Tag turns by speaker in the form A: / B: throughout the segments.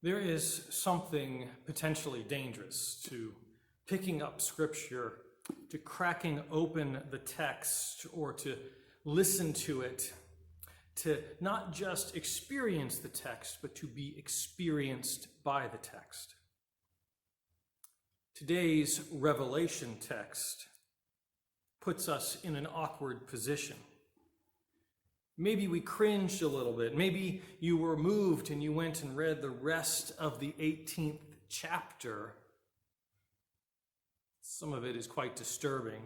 A: There is something potentially dangerous to picking up Scripture, to cracking open the text, or to listen to it, to not just experience the text, but to be experienced by the text. Today's Revelation text puts us in an awkward position. Maybe we cringed a little bit. Maybe you were moved and you went and read the rest of the 18th chapter. Some of it is quite disturbing.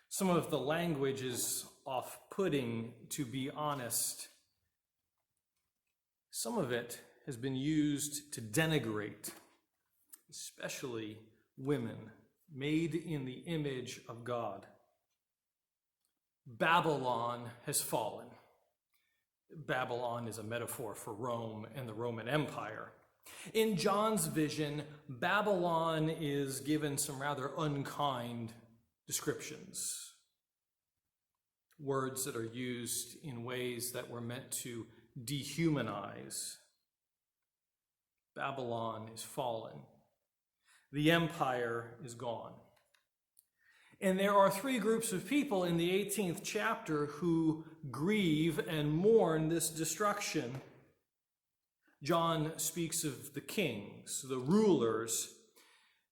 A: Some of the language is off-putting, to be honest. Some of it has been used to denigrate, especially women made in the image of God. Babylon has fallen. Babylon is a metaphor for Rome and the Roman Empire. In John's vision, Babylon is given some rather unkind descriptions, words that are used in ways that were meant to dehumanize. Babylon is fallen. The empire is gone. And there are three groups of people in the 18th chapter who grieve and mourn this destruction. John speaks of the kings, the rulers.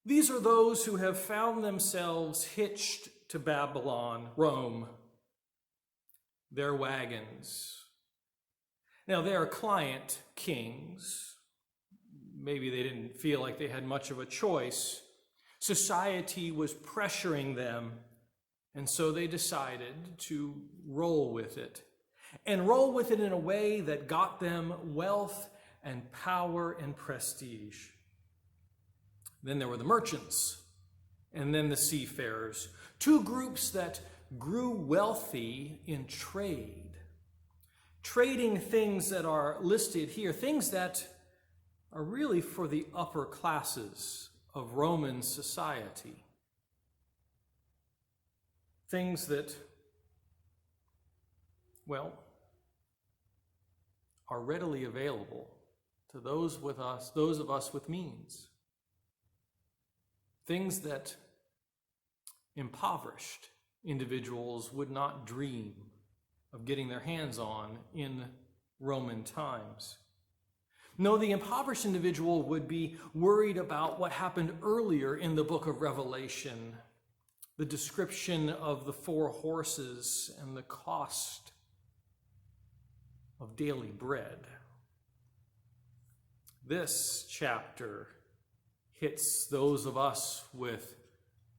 A: These are those who have found themselves hitched to Babylon, Rome, their wagons. Now, they are client kings. Maybe they didn't feel like they had much of a choice. Society was pressuring them, and so they decided to roll with it, and roll with it in a way that got them wealth and power and prestige. Then there were the merchants, and then the seafarers, two groups that grew wealthy in trade, trading things that are listed here, things that are really for the upper classes of Roman society. Things that, well, are readily available to those of us with means. Things that impoverished individuals would not dream of getting their hands on in Roman times. No, the impoverished individual would be worried about what happened earlier in the book of Revelation, the description of the 4 horses and the cost of daily bread. This chapter hits those of us with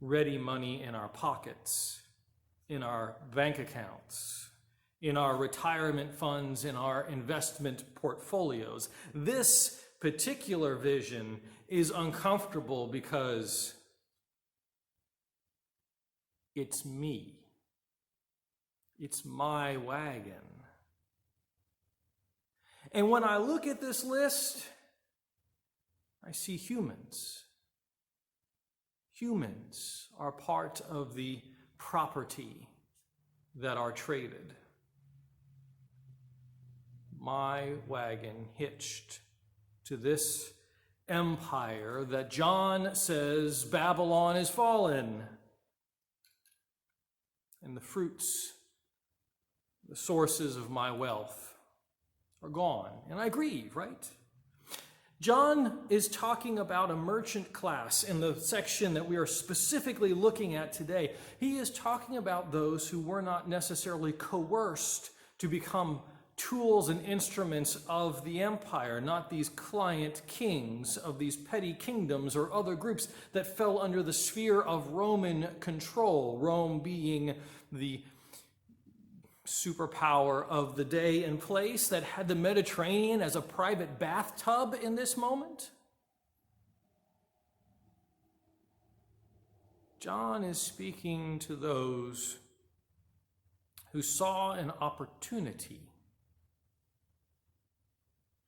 A: ready money in our pockets, in our bank accounts, in our retirement funds, in our investment portfolios. This particular vision is uncomfortable because it's me. It's my wagon. And when I look at this list, I see humans. Humans are part of the property that are traded. My wagon hitched to this empire that John says Babylon is fallen. And the fruits, the sources of my wealth are gone. And I grieve, right? John is talking about a merchant class in the section that we are specifically looking at today. He is talking about those who were not necessarily coerced to become tools and instruments of the empire, not these client kings of these petty kingdoms or other groups that fell under the sphere of Roman control, Rome being the superpower of the day and place that had the Mediterranean as a private bathtub in this moment. John is speaking to those who saw an opportunity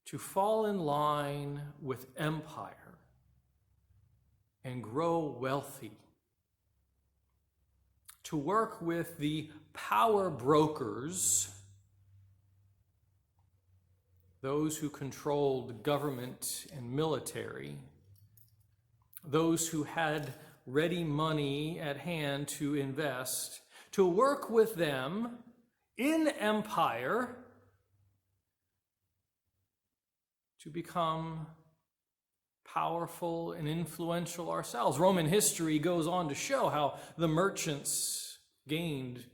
A: to fall in line with empire and grow wealthy, to work with the power brokers those who controlled government and military, those who had ready money at hand to invest, to work with them in empire to become powerful and influential ourselves. Roman history goes on to show how the merchants gained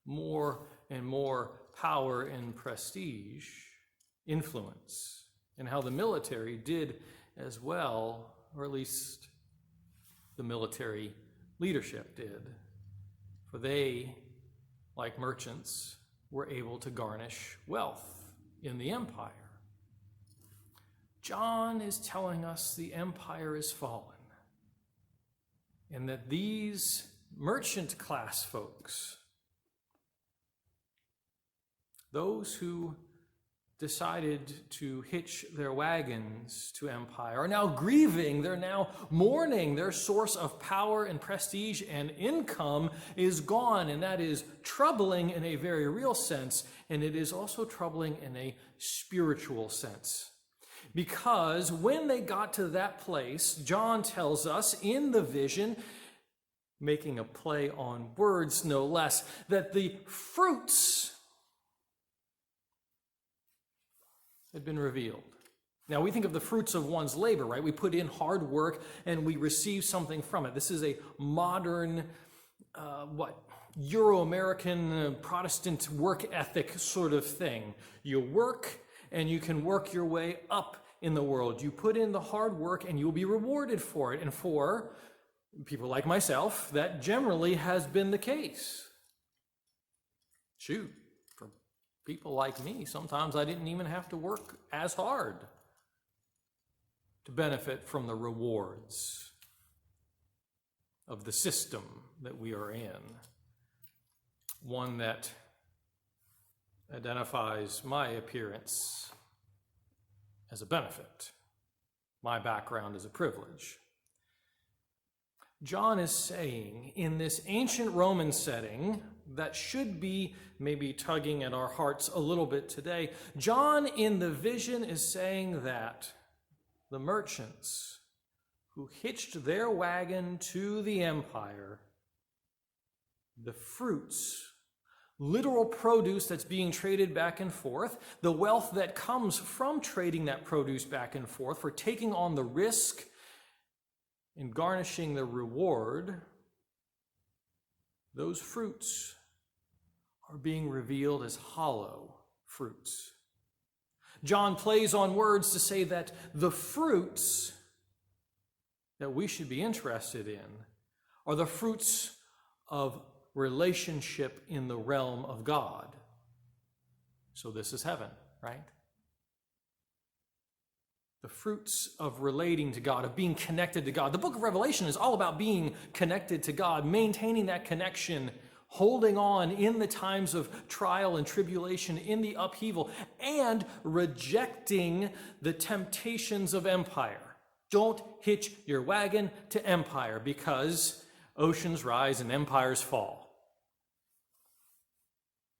A: more and more power and prestige, influence, and how the military did as well, or at least the military leadership did. For they, like merchants, were able to garnish wealth in the empire. John is telling us the empire is fallen, and that these merchant class folks, those who decided to hitch their wagons to empire, are now grieving, they're now mourning. Their source of power and prestige and income is gone, and that is troubling in a very real sense, and it is also troubling in a spiritual sense. Because when they got to that place, John tells us in the vision, making a play on words no less, that the fruits had been revealed. Now, we think of the fruits of one's labor, right? We put in hard work and we receive something from it. This is a modern, Euro-American Protestant work ethic sort of thing. You work and you can work your way up in the world. You put in the hard work and you'll be rewarded for it. And for people like myself, that generally has been the case. Shoot, for people like me, sometimes I didn't even have to work as hard to benefit from the rewards of the system that we are in. One that identifies my appearance as a benefit, my background as a privilege. John is saying in this ancient Roman setting that should be maybe tugging at our hearts a little bit today, John in the vision is saying that the merchants who hitched their wagon to the empire, the fruits, literal produce that's being traded back and forth, the wealth that comes from trading that produce back and forth, for taking on the risk and garnishing the reward, those fruits are being revealed as hollow fruits. John plays on words to say that the fruits that we should be interested in are the fruits of relationship in the realm of God. So this is heaven, right? The fruits of relating to God, of being connected to God. The book of Revelation is all about being connected to God, maintaining that connection, holding on in the times of trial and tribulation, in the upheaval, and rejecting the temptations of empire. Don't hitch your wagon to empire, because oceans rise and empires fall.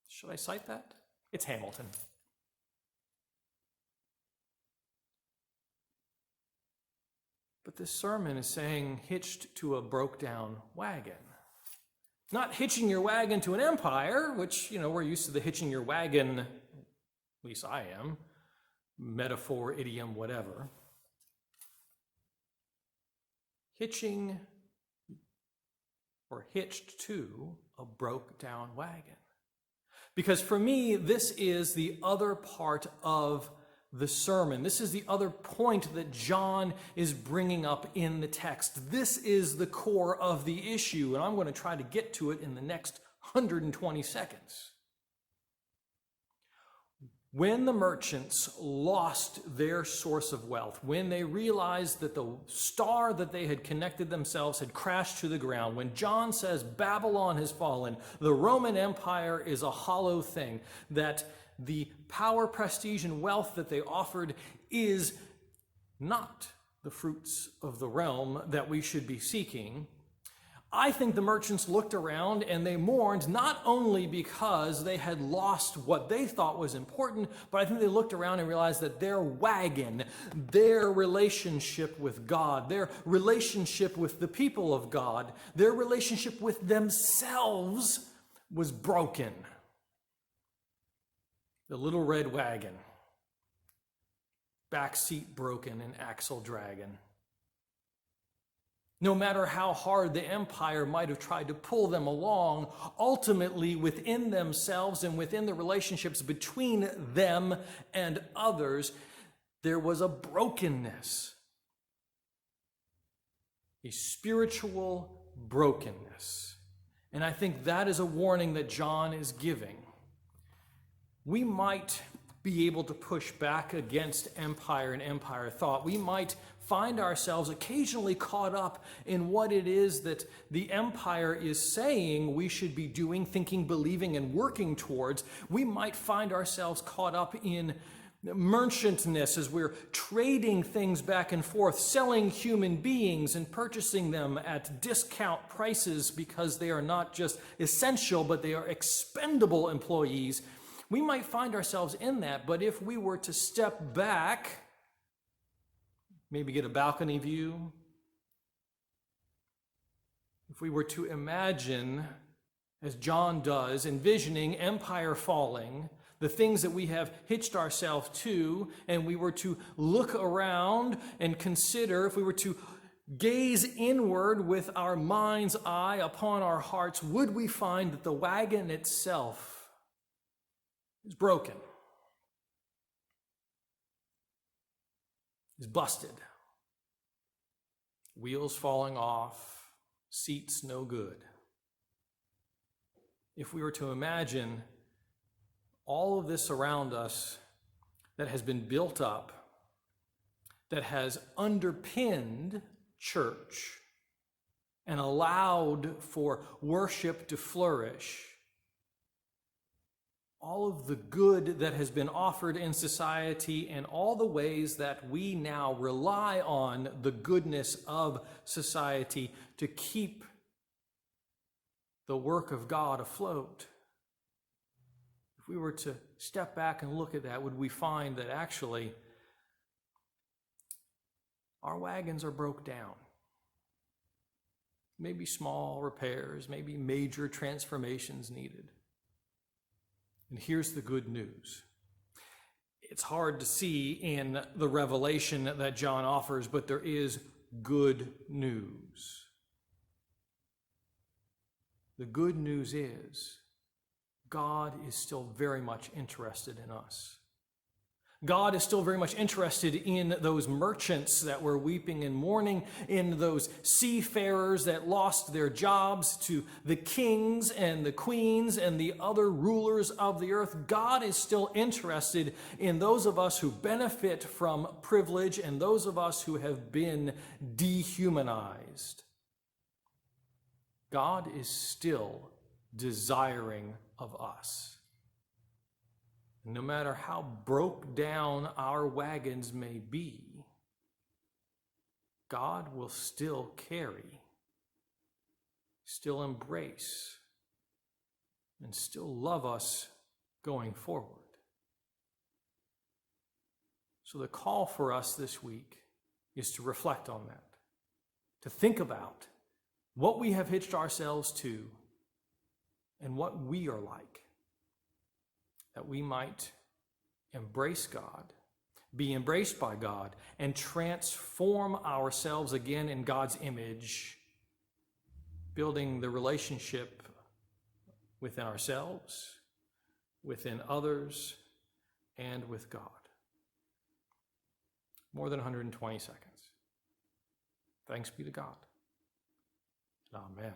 A: Should I cite that? It's Hamilton. But this sermon is saying hitched to a broke-down wagon. Not hitching your wagon to an empire, which, we're used to the hitching your wagon, at least I am, metaphor, idiom, whatever. Hitching or hitched to a broke-down wagon. Because for me, this is the other part of the sermon. This is the other point that John is bringing up in the text. This is the core of the issue, and I'm going to try to get to it in the next 120 seconds. When the merchants lost their source of wealth, when they realized that the star that they had connected themselves had crashed to the ground, when John says Babylon has fallen, the Roman Empire is a hollow thing, that the power, prestige, and wealth that they offered is not the fruits of the realm that we should be seeking, I think the merchants looked around and they mourned not only because they had lost what they thought was important, but I think they looked around and realized that their wagon, their relationship with God, their relationship with the people of God, their relationship with themselves was broken. The little red wagon, back seat broken and axle dragging. No matter how hard the empire might have tried to pull them along, ultimately within themselves and within the relationships between them and others, there was a brokenness, a spiritual brokenness. And I think that is a warning that John is giving. We might be able to push back against empire and empire thought. We might find ourselves occasionally caught up in what it is that the empire is saying we should be doing, thinking, believing, and working towards. We might find ourselves caught up in merchantness as we're trading things back and forth, selling human beings and purchasing them at discount prices because they are not just essential, but they are expendable employees. We might find ourselves in that, but if we were to step back, maybe get a balcony view, if we were to imagine, as John does, envisioning empire falling, the things that we have hitched ourselves to, and we were to look around and consider, if we were to gaze inward with our mind's eye upon our hearts, would we find that the wagon itself is broken, is busted, wheels falling off, seats no good? If we were to imagine all of this around us that has been built up, that has underpinned church and allowed for worship to flourish, all of the good that has been offered in society and all the ways that we now rely on the goodness of society to keep the work of God afloat. If we were to step back and look at that, would we find that actually our wagons are broke down? Maybe small repairs, maybe major transformations needed. And here's the good news. It's hard to see in the revelation that John offers, but there is good news. The good news is God is still very much interested in us. God is still very much interested in those merchants that were weeping and mourning, in those seafarers that lost their jobs to the kings and the queens and the other rulers of the earth. God is still interested in those of us who benefit from privilege and those of us who have been dehumanized. God is still desiring of us. No matter how broke down our wagons may be, God will still carry, still embrace, and still love us going forward. So the call for us this week is to reflect on that, to think about what we have hitched ourselves to and what we are like, that we might embrace God, be embraced by God, and transform ourselves again in God's image, building the relationship within ourselves, within others, and with God. More than 120 seconds. Thanks be to God. Amen.